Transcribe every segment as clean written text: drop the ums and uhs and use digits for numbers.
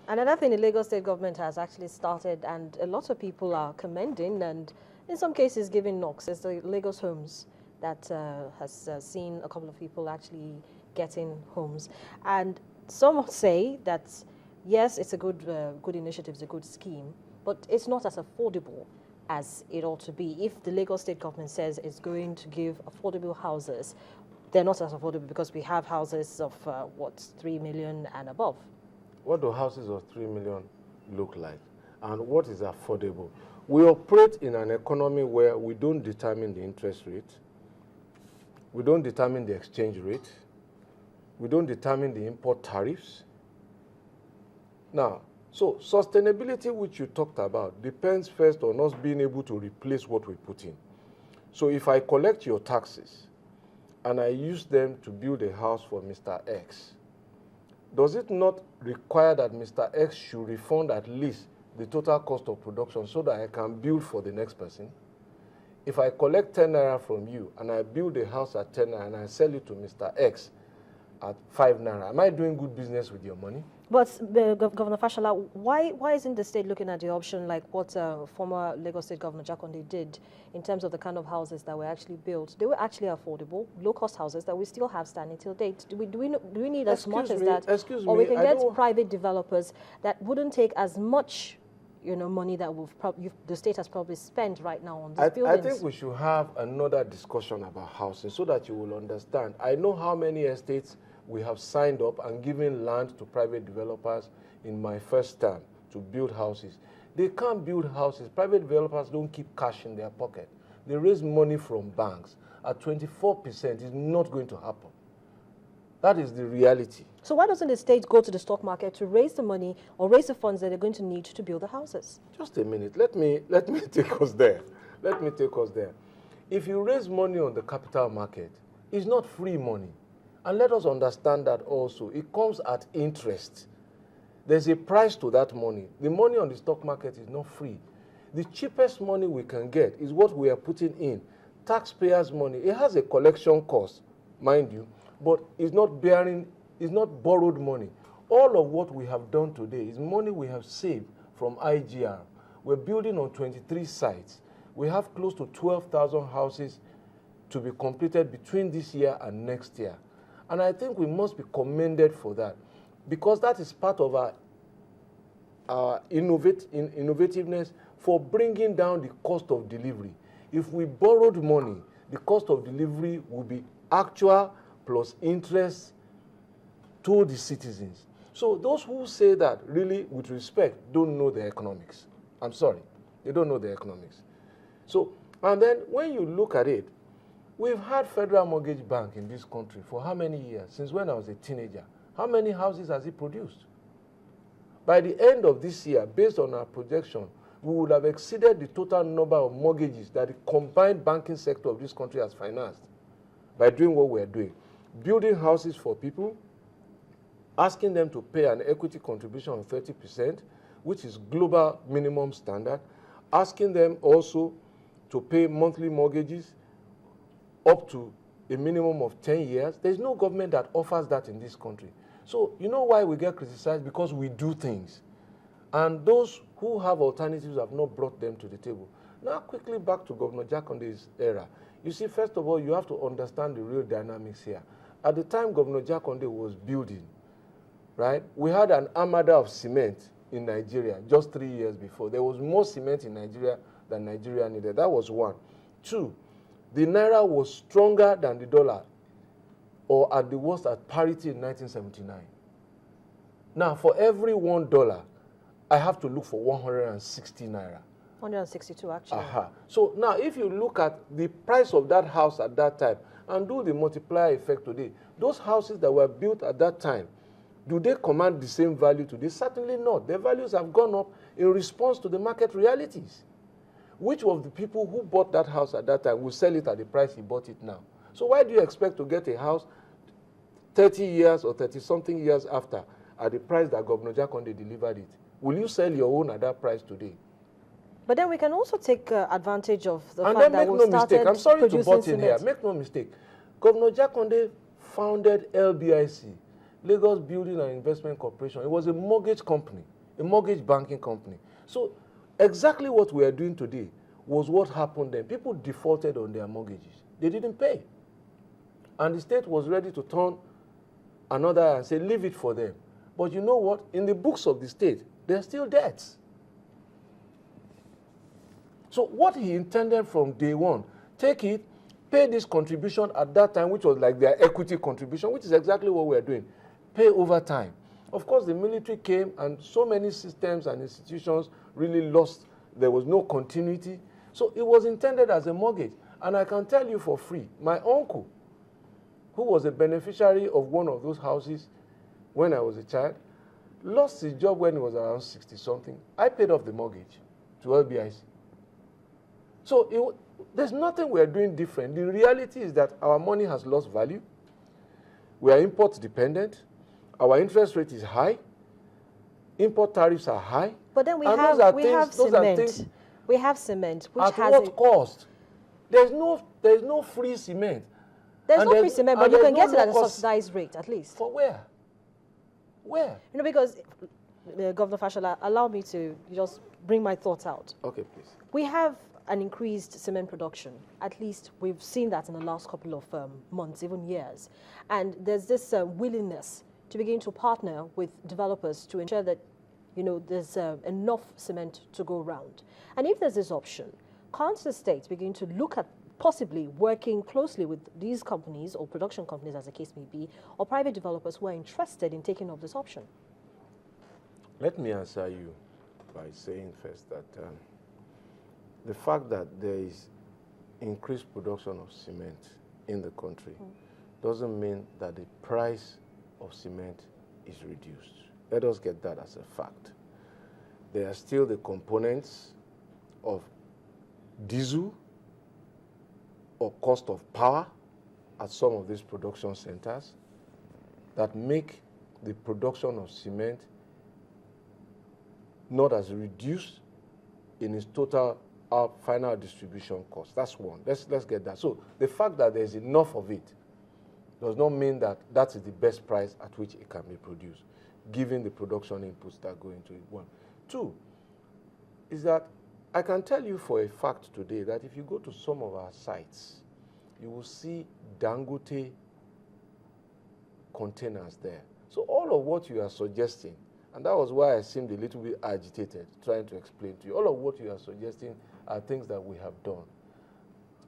Another thing the Lagos state government has actually started, and a lot of people are commending and in some cases giving knocks, is the Lagos Homes that has seen a couple of people actually getting homes. And some say that, yes, it's a good initiative, it's a good scheme, but it's not as affordable as it ought to be. If the Lagos state government says it's going to give affordable houses, they're not as affordable because we have houses of, 3 million and above. What do houses of 3 million look like? And what is affordable? We operate in an economy where we don't determine the interest rate, we don't determine the exchange rate, we don't determine the import tariffs. Now, so sustainability, which you talked about, depends first on us being able to replace what we put in. So if I collect your taxes and I use them to build a house for Mr. X, does it not require that Mr. X should refund at least the total cost of production so that I can build for the next person? If I collect 10 naira from you and I build a house at 10 naira and I sell it to Mr. X at 5 naira, am I doing good business with your money? But Governor Fashola, why isn't the state looking at the option like what former Lagos State Governor Jakonde did in terms of the kind of houses that were actually built? They were actually affordable, low-cost houses that we still have standing till date. Do we need as much as that? Or we can get private developers that wouldn't take as much money that the state has probably spent right now on these buildings. I think we should have another discussion about housing so that you will understand. I know how many estates we have signed up and given land to private developers in my first term to build houses. They can't build houses. Private developers don't keep cash in their pocket. They raise money from banks. At 24% is not going to happen. That is the reality. So why doesn't the state go to the stock market to raise the money or raise the funds that they're going to need to build the houses? Just a minute. Let me take us there. Let me take us there. If you raise money on the capital market, it's not free money. And let us understand that also. It comes at interest. There's a price to that money. The money on the stock market is not free. The cheapest money we can get is what we are putting in. Taxpayers' money. It has a collection cost, mind you, but it's not borrowed money. All of what we have done today is money we have saved from IGR. We're building on 23 sites. We have close to 12,000 houses to be completed between this year and next year. And I think we must be commended for that, because that is part of our innovativeness for bringing down the cost of delivery. If we borrowed money, the cost of delivery will be actual plus interest to the citizens. So those who say that, really, with respect, don't know the economics. I'm sorry, they don't know the economics. So, and then when you look at it, we've had Federal Mortgage Bank in this country for how many years? Since when I was a teenager. How many houses has it produced? By the end of this year, based on our projection, we would have exceeded the total number of mortgages that the combined banking sector of this country has financed by doing what we're doing. Building houses for people, asking them to pay an equity contribution of 30%, which is global minimum standard, asking them also to pay monthly mortgages up to a minimum of 10 years. There's no government that offers that in this country. So you know why we get criticized? Because we do things. And those who have alternatives have not brought them to the table. Now quickly back to Governor Jakonde's era. You see, first of all, you have to understand the real dynamics here. At the time Governor Jakonde was building, right, we had an armada of cement in Nigeria just 3 years before. There was more cement in Nigeria than Nigeria needed. That was one. Two, the naira was stronger than the dollar, or at the worst at parity in 1979. Now, for every $1, I have to look for 160 naira. 162 actually. So now if you look at the price of that house at that time and do the multiplier effect today, those houses that were built at that time, do they command the same value today? Certainly not. Their values have gone up in response to the market realities. Which of the people who bought that house at that time will sell it at the price he bought it now? So why do you expect to get a house 30 years or 30-something years after at the price that Governor Jakonde delivered it? Will you sell your own at that price today? But then we can also take advantage of the fact that we started I'm sorry to butt in here. cement. Make no mistake. Governor Jakonde founded LBIC, Lagos Building and Investment Corporation. It was a mortgage company. a mortgage banking company. So exactly what we are doing today was what happened then. People defaulted on their mortgages. They didn't pay. And the state was ready to turn another and say, leave it for them. But you know what? In the books of the state, there are still debts. So what he intended from day one, take it, pay this contribution at that time, which was like their equity contribution, which is exactly what we're doing. Pay over time. Of course, the military came and so many systems and institutions really lost. There was no continuity. So it was intended as a mortgage. And I can tell you for free, my uncle, who was a beneficiary of one of those houses when I was a child, lost his job when he was around 60-something. I paid off the mortgage to LBIC. So there's nothing we are doing different. The reality is that our money has lost value. We are import dependent. Our interest rate is high. Import tariffs are high. But then we have cement. We have cement, which has at what cost? There's no free cement. There's no free cement, but you can get it at a subsidized rate, at least. For where? Where? You know, because Governor Fashola, allow me to just bring my thoughts out. Okay, please. We have an increased cement production. At least we've seen that in the last couple of months, even years. And there's this willingness to begin to partner with developers to ensure that, you know, there's enough cement to go around. And if there's this option, can't the state begin to look at possibly working closely with these companies or production companies, as the case may be, or private developers who are interested in taking up this option? Let me answer you by saying first that the fact that there is increased production of cement in the country doesn't mean that the price of cement is reduced. Let us get that as a fact. There are still the components of diesel or cost of power at some of these production centers that make the production of cement not as reduced in its total final distribution cost. That's one. Let's get that. So the fact that there's enough of it does not mean that that is the best price at which it can be produced, given the production inputs that go into it. One. Two, is that I can tell you for a fact today that if you go to some of our sites, you will see Dangote containers there. So all of what you are suggesting, and that was why I seemed a little bit agitated trying to explain to you, all of what you are suggesting are things that we have done.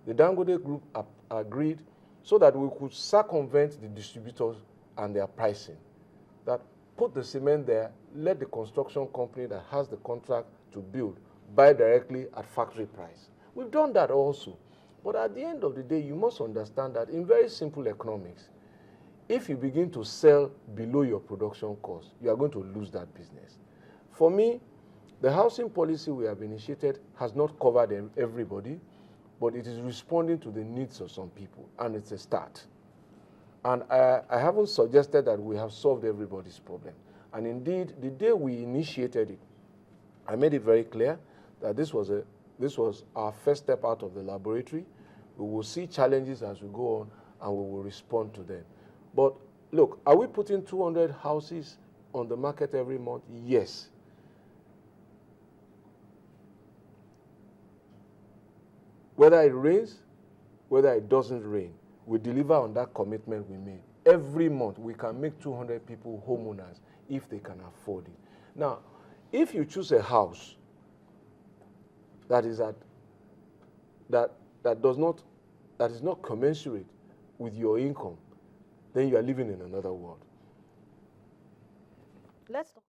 The Dangote group agreed so that we could circumvent the distributors and their pricing. That put the cement there, let the construction company that has the contract to build buy directly at factory price. We've done that also. But at the end of the day, you must understand that in very simple economics, if you begin to sell below your production cost, you are going to lose that business. For me, the housing policy we have initiated has not covered everybody, but it is responding to the needs of some people, and it's a start. And I haven't suggested that we have solved everybody's problem. And indeed, the day we initiated it, I made it very clear that this was our first step out of the laboratory. We will see challenges as we go on, and we will respond to them. But look, are we putting 200 houses on the market every month? Yes. Whether it rains, whether it doesn't rain, we deliver on that commitment we made. Every month, we can make 200 people homeowners if they can afford it. Now, if you choose a house that is not commensurate with your income, then you are living in another world. Let's